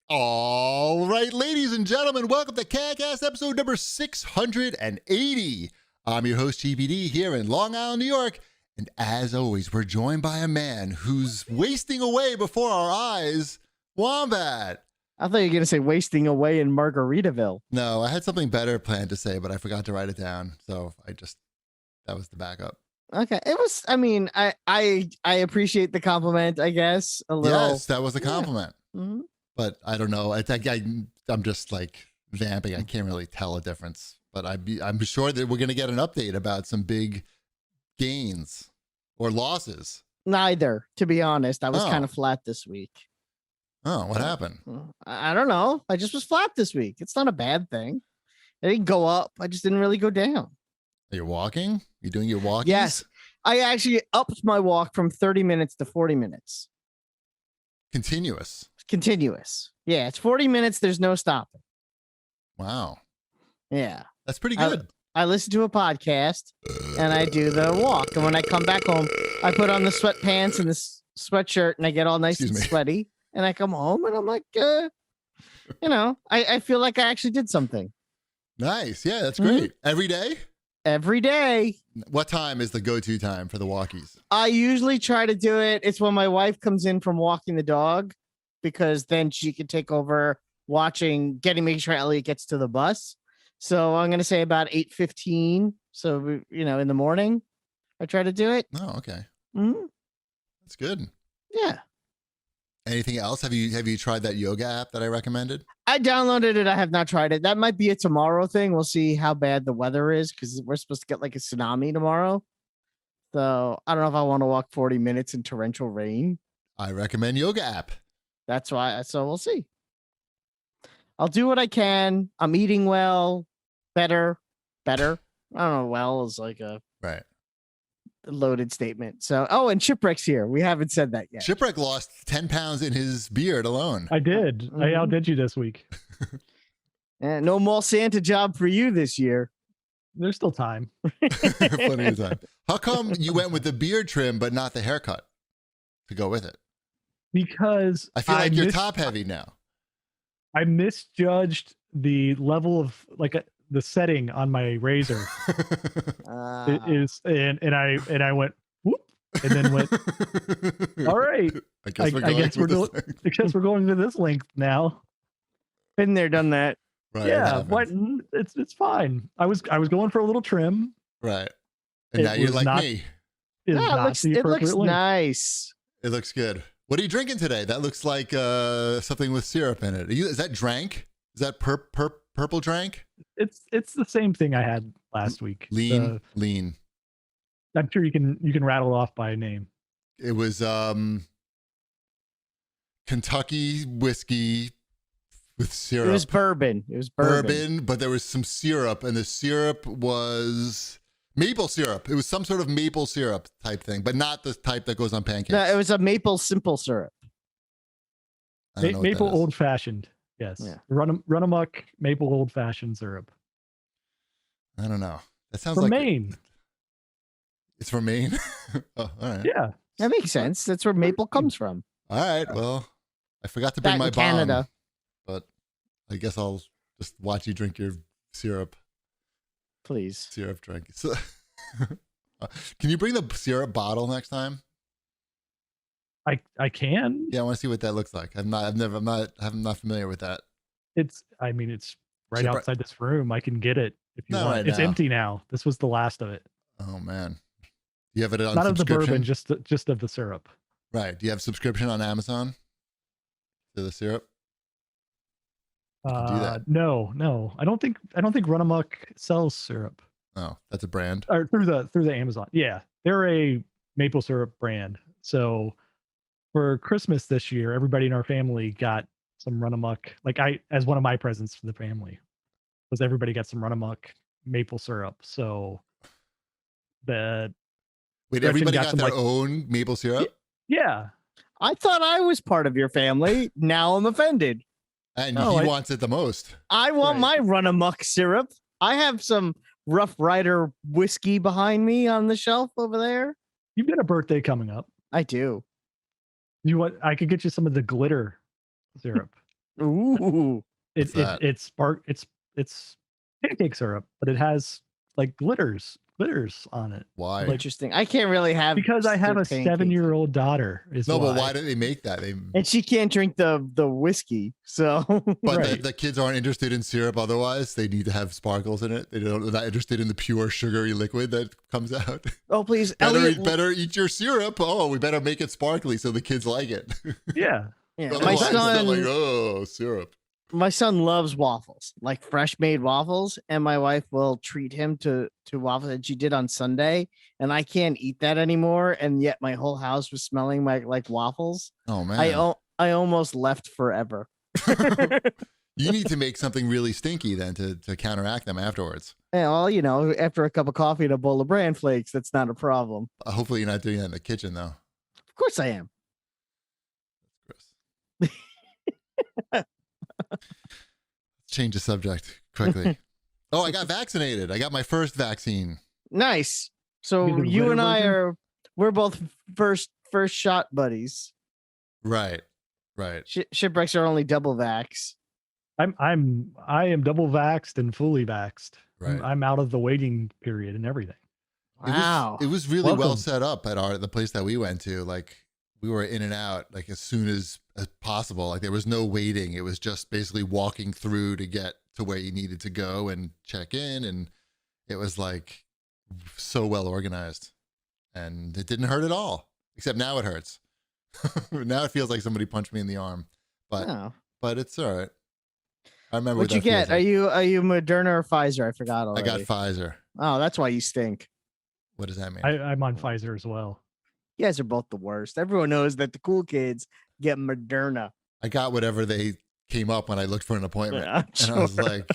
All right, ladies and gentlemen, welcome to CAGcast episode number 680. I'm your host, Cheapy here in Long Island, New York. And as always, we're joined by a man who's wasting away before our eyes, Wombat. I thought you were going to say wasting away in Margaritaville. No, I had something better planned to say, but I forgot to write it down. So that was the backup. Okay. It was, I appreciate the compliment, I guess. A little. Yes, that was a compliment. Yeah. Mm-hmm. But I don't know. I think I'm just like vamping. I can't really tell a difference. But I'm sure that we're going to get an update about some big gains or losses. Neither, to be honest. I was kind of flat this week. Oh, what happened? I don't know. I just was flat this week. It's not a bad thing. I didn't go up. I just didn't really go down. Are you walking? You doing your walkies? Yes. I actually upped my walk from 30 minutes to 40 minutes. Continuous. Yeah, it's 40 minutes. There's no stopping. Wow. Yeah. That's pretty good. I listen to a podcast and I do the walk. And when I come back home, I put on the sweatpants and the sweatshirt and I get all nice and sweaty. And I come home and I'm like, I feel like I actually did something. Nice. Yeah, that's great. Mm-hmm. Every day? Every day. What time is the go-to time for the walkies? I usually try to do it. It's when my wife comes in from walking the dog, because then she can take over making sure Elliot gets to the bus. So I'm going to say about 8:15. So, in the morning, I try to do it. Oh, okay. Mm-hmm. That's good. Yeah. Anything else? Have you tried that yoga app that I recommended? I downloaded it. I have not tried it. That might be a tomorrow thing. We'll see how bad the weather is, because we're supposed to get like a tsunami tomorrow. So I don't know if I want to walk 40 minutes in torrential rain. I recommend yoga app. That's why. So we'll see. I'll do what I can. I'm eating well, better. I don't know. Well is like a loaded statement. So, and Shipwreck's here. We haven't said that yet. Shipwreck lost 10 pounds in his beard alone. I did. Mm-hmm. I outdid you this week. And no more Santa job for you this year. There's still time. Plenty of time. How come you went with the beard trim but not the haircut to go with it? Because I feel like you're top heavy now. I misjudged the level of the setting on my razor. It is, and I went whoop, and then went. All right, I guess we're going to this length now. Been there, done that. Right. Yeah, what? It's fine. I was going for a little trim. Right. And now you're like me. It looks nice. It looks good. What are you drinking today? That looks like something with syrup in it. Is that drank? Is that purple drank? It's the same thing I had last week. Lean. I'm sure you can rattle off by name. It was Kentucky whiskey with syrup. It was bourbon. But there was some syrup, and the syrup was maple syrup. It was some sort of maple syrup type thing, but not the type that goes on pancakes. No, it was a maple simple syrup. Maple old fashioned. Yes. Yeah. Runamok maple old fashioned syrup. I don't know. That sounds from like Maine. It's from Maine. Oh, all right. Yeah. That makes sense. That's where maple comes from. All right. Well, I forgot to bring my bomb, Canada. But I guess I'll just watch you drink your syrup. Please. Syrup drink. So, can you bring the syrup bottle next time? I can. Yeah, I want to see what that looks like. I'm not familiar with that. It's right outside this room. I can get it if you want. Right it's now. Empty now. This was the last of it. Oh man. You have it on not of the subscription? bourbon, just of the syrup. Right. Do you have subscription on Amazon to the syrup? Do that. No. I don't think Runamok sells syrup. Oh, that's a brand. Or through the Amazon. Yeah, they're a maple syrup brand. So for Christmas this year, everybody in our family got some Runamok. As one of my presents for the family, was everybody got some Runamok maple syrup. So everybody got their own maple syrup? Yeah. I thought I was part of your family. Now I'm offended. And he wants it the most. I want my Runamok syrup. I have some Rough Rider whiskey behind me on the shelf over there. You've got a birthday coming up. I do. I could get you some of the glitter syrup. Ooh. What's that? It's pancake syrup, but it has like glitters on it. Why? Like, Interesting. I can't really have because I have a pancakes. 7-year-old daughter. No, but why did they make that? And she can't drink the whiskey, so. But Right. the kids aren't interested in syrup otherwise. They need to have sparkles in it. They're not interested in the pure sugary liquid that comes out. Oh, please, Better eat your syrup. Oh, we better make it sparkly so the kids like it. Yeah. Yeah, Otherwise, my it's not son. like, oh, syrup. My son loves waffles, like fresh made waffles, and my wife will treat him to waffles that she did on Sunday, and I can't eat that anymore. And yet my whole house was smelling like waffles. Oh man. I almost left forever. You need to make something really stinky then to counteract them afterwards. And well, after a cup of coffee and a bowl of bran flakes, that's not a problem. Hopefully you're not doing that in the kitchen though. Of course I am. Gross. Let's change the subject quickly. Oh, I got vaccinated. I got my first vaccine. Nice. You So the you glitter and I version? we're both first shot buddies. Right. Shipwrecks are only double vax. I am double vaxxed and fully vaxxed. Right. I'm out of the waiting period and everything. Wow. It was really well Welcome. set up at the place that we went to. Like we were in and out like as soon as possible. Like there was no waiting. It was just basically walking through to get to where you needed to go and check in. And it was like so well organized. And it didn't hurt at all. Except now it hurts. Now it feels like somebody punched me in the arm. But Oh. but it's all right. I remember What'd what you that get? feels like. Are you Moderna or Pfizer? I forgot I already. got Pfizer. Oh, that's why you stink. What does that mean? I'm on Pfizer as well. You guys are both the worst. Everyone knows that the cool kids get Moderna. I got whatever they came up when I looked for an appointment. Yeah, And I was sure. like,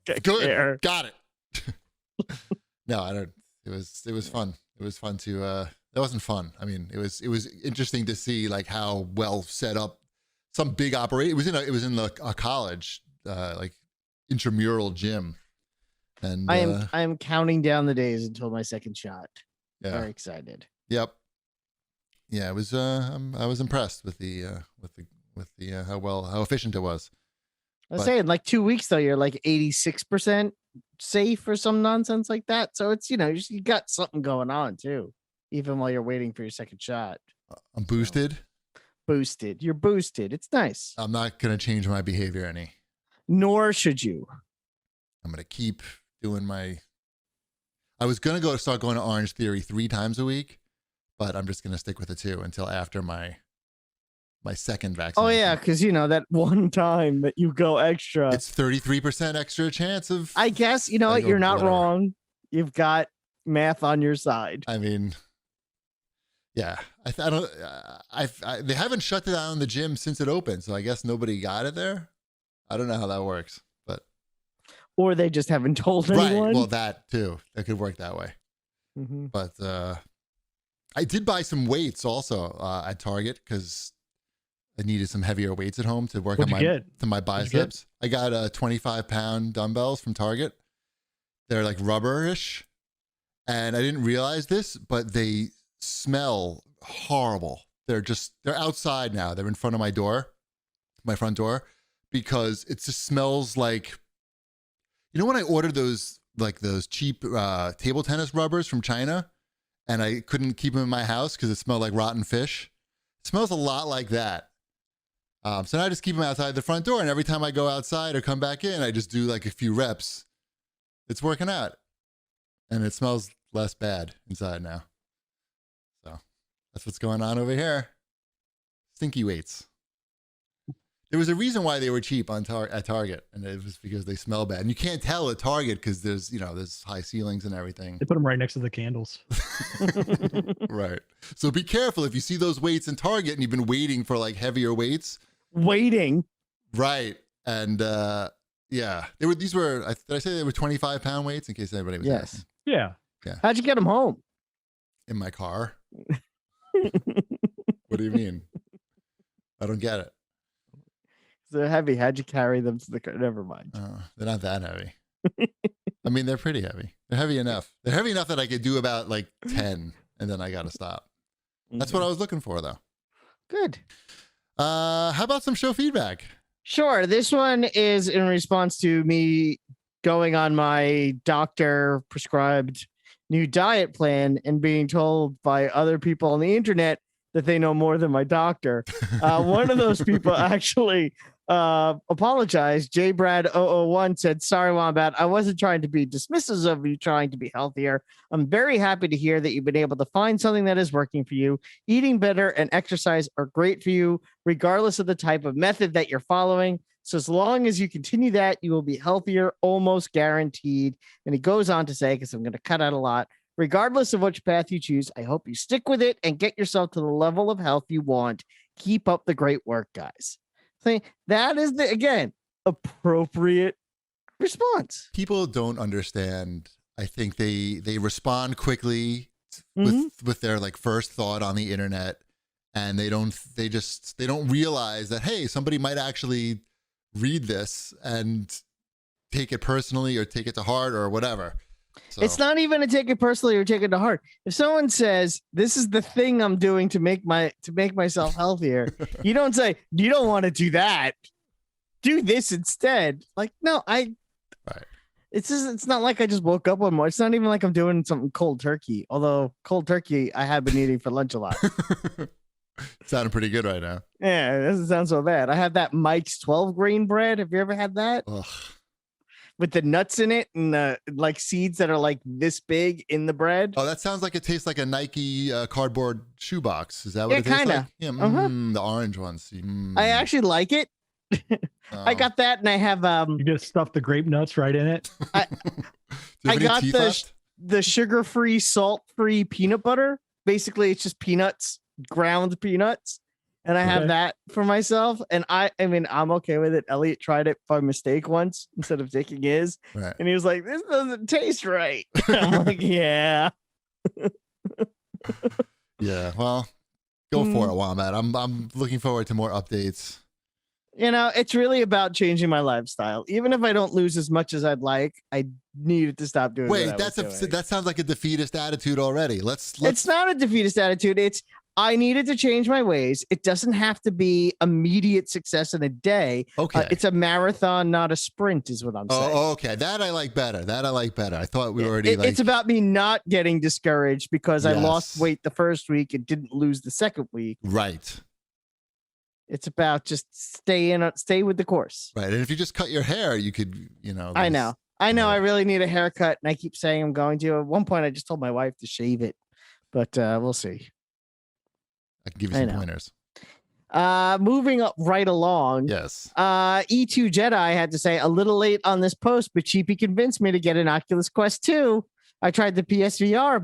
I good, care. got it. No, I don't. It was fun. It was fun to. That wasn't fun. I mean, it was interesting to see like how well set up some big operation. It was in a college, like intramural gym, and I am counting down the days until my second shot. yeah, Very excited. yep, yeah. It was. I was impressed with the how efficient it was. I was But- saying like 2 weeks though, you're like 86% safe or some nonsense like that. So it's you got something going on too, even while you're waiting for your second shot. I'm boosted. Boosted. You're boosted. It's nice. I'm not gonna change my behavior any. Nor should you. I'm gonna keep doing my. I was gonna start going to Orange Theory 3 times a week, but I'm just gonna stick with the 2 until after my second vaccination. Oh yeah, because that one time that you go extra. It's 33% extra chance of. I guess I go you're not whatever. wrong. You've got math on your side. I mean, yeah, I don't. They haven't shut down the gym since it opened, so I guess nobody got it there. I don't know how that works, but Or they just haven't told right. anyone. Well, that too. That could work that way. Mhm. But I did buy some weights also at Target because I needed some heavier weights at home to work What'd on you my get? to my What'd you get? biceps. I got 25-pound dumbbells from Target. They're like rubberish, and I didn't realize this, but they smell horrible. They're outside now. They're in front of my front door, because it just smells like. When I ordered those cheap table tennis rubbers from China, and I couldn't keep them in my house because it smelled like rotten fish. It smells a lot like that. So now I just keep them outside the front door, and every time I go outside or come back in, I just do like a few reps. It's working out, and it smells less bad inside now. So that's what's going on over here. Stinky weights. There was a reason why they were cheap at Target, and it was because they smell bad. And you can't tell at Target because there's high ceilings and everything. They put them right next to the candles. Right. So be careful if you see those weights in Target and you've been waiting for like heavier weights. Waiting. Right. And yeah, did I say they were 25-pound weights in case anybody was Yes. asking? Yeah. How'd you get them home? In my car. What do you mean? I don't get it. They're heavy. How'd you carry them to the car? Never mind. They're not that heavy. I mean, they're pretty heavy. They're heavy enough. They're heavy enough that I could do about like 10 and then I got to stop. That's what I was looking for though. Good. How about some show feedback? Sure. This one is in response to me going on my doctor prescribed new diet plan and being told by other people on the internet that they know more than my doctor. One of those people actually apologized. JBrad001 said, "Sorry, Wombat. I wasn't trying to be dismissive of you trying to be healthier. I'm very happy to hear that you've been able to find something that is working for you. Eating better and exercise are great for you, regardless of the type of method that you're following. So as long as you continue that, you will be healthier, almost guaranteed." And he goes on to say, because I'm going to cut out a lot, "Regardless of which path you choose, I hope you stick with it and get yourself to the level of health you want. Keep up the great work, guys." That is the, again, appropriate response. People don't understand. I think they respond quickly Mhm. with their like first thought on the internet, and they don't realize that, hey, somebody might actually read this and take it personally or take it to heart or whatever. So It's not even to take it personally or take it to heart. If someone says, "This is the thing I'm doing to make myself healthier," you don't say, "You don't want to do that. Do this instead." Like, no, right. it's not like I just woke up one morning. It's not even like I'm doing something cold turkey. Although cold turkey I have been eating for lunch a lot. Sounding pretty good right now. Yeah, it doesn't sound so bad. I have that Mike's 12 grain bread. Have you ever had that? Ugh. With the nuts in it and the like seeds that are like this big in the bread. Oh, that sounds like it tastes like a Nike cardboard shoebox. Is that what Yeah, it tastes kinda. like? Yeah, Uh-huh. the orange ones. Mm. I actually like it. I Oh. got that, and I have You just stuff the grape nuts right in it. Do you have I any got teeth the left? the sugar-free, salt-free peanut butter. Basically, it's just peanuts, ground peanuts, and I have Okay. that for myself. And I mean, I'm okay with it. Elliot tried it by mistake once instead of taking his, Right. and he was like, "This doesn't taste right." I'm like, "Yeah." Yeah. Well, go for it, Wombat. I'm looking forward to more updates. You know, it's really about changing my lifestyle. Even if I don't lose as much as I'd like, I needed to stop doing. Wait, what I was doing. that sounds like a defeatist attitude already. Let's It's not a defeatist attitude. It's I needed to change my ways. It doesn't have to be immediate success in a day. okay. It's a marathon, not a sprint, is what I'm saying. Okay. That I like better. I thought we already It's about me not getting discouraged because I lost Yes. weight the first week and didn't lose the second week. right. It's about just stay with the course. Right. And if you just cut your hair, you could, I know. I Yeah. really need a haircut, and I keep saying I'm going to. At one point, I just told my wife to shave it, but we'll see. I can give you I some know. pointers. Moving up right along. Yes. E2 Jedi had to say, "A little late on this post, but Cheapy convinced me to get an Oculus Quest 2. I tried the PSVR,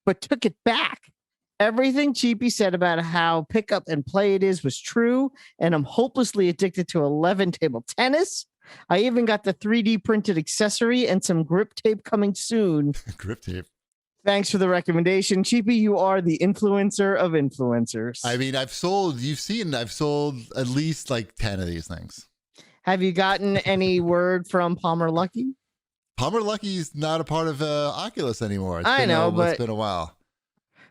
but took it back. Everything Cheapy said about how pick up and play it is was true, and I'm hopelessly addicted to 11 table tennis. I even got the 3D printed accessory and some grip tape coming soon. Grip tape. Thanks for the recommendation. Cheapy, you are the influencer of influencers. I mean, I've sold at least like 10 of these things. Have you gotten any word from Palmer Lucky? Palmer Lucky's not a part of Oculus anymore. I know, but- it's been a while.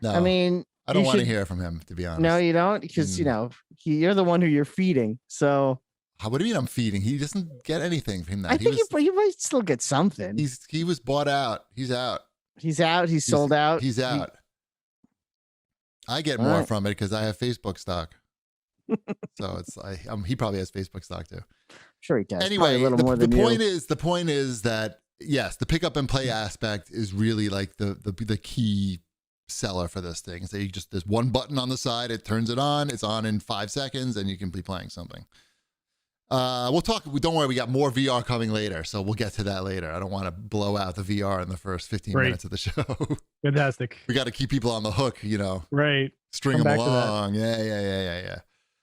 No, I mean, I don't you want to should- hear from him, to be honest. No, you don't, because you're the one who you're feeding. So What do you mean I'm feeding? He doesn't get anything from that. I think you might still get something. He was bought out. He's out. He's out. He's sold out. He's out. I get All more right. from it because I have Facebook stock. So he probably has Facebook stock too. Sure, he does. Probably Anyway, a little more the than point you. is that yes, the pick up and play aspect is really like the key seller for this thing. So there's one button on the side, it turns it on, it's on in 5 seconds, and you can be playing something. We'll talk. Don't worry, we got more VR coming later, so we'll get to that later. I don't want to blow out the VR in the first 15 Great. minutes of the show. Fantastic. We got to keep people on the hook, Right. string Come them back to that. along. Yeah.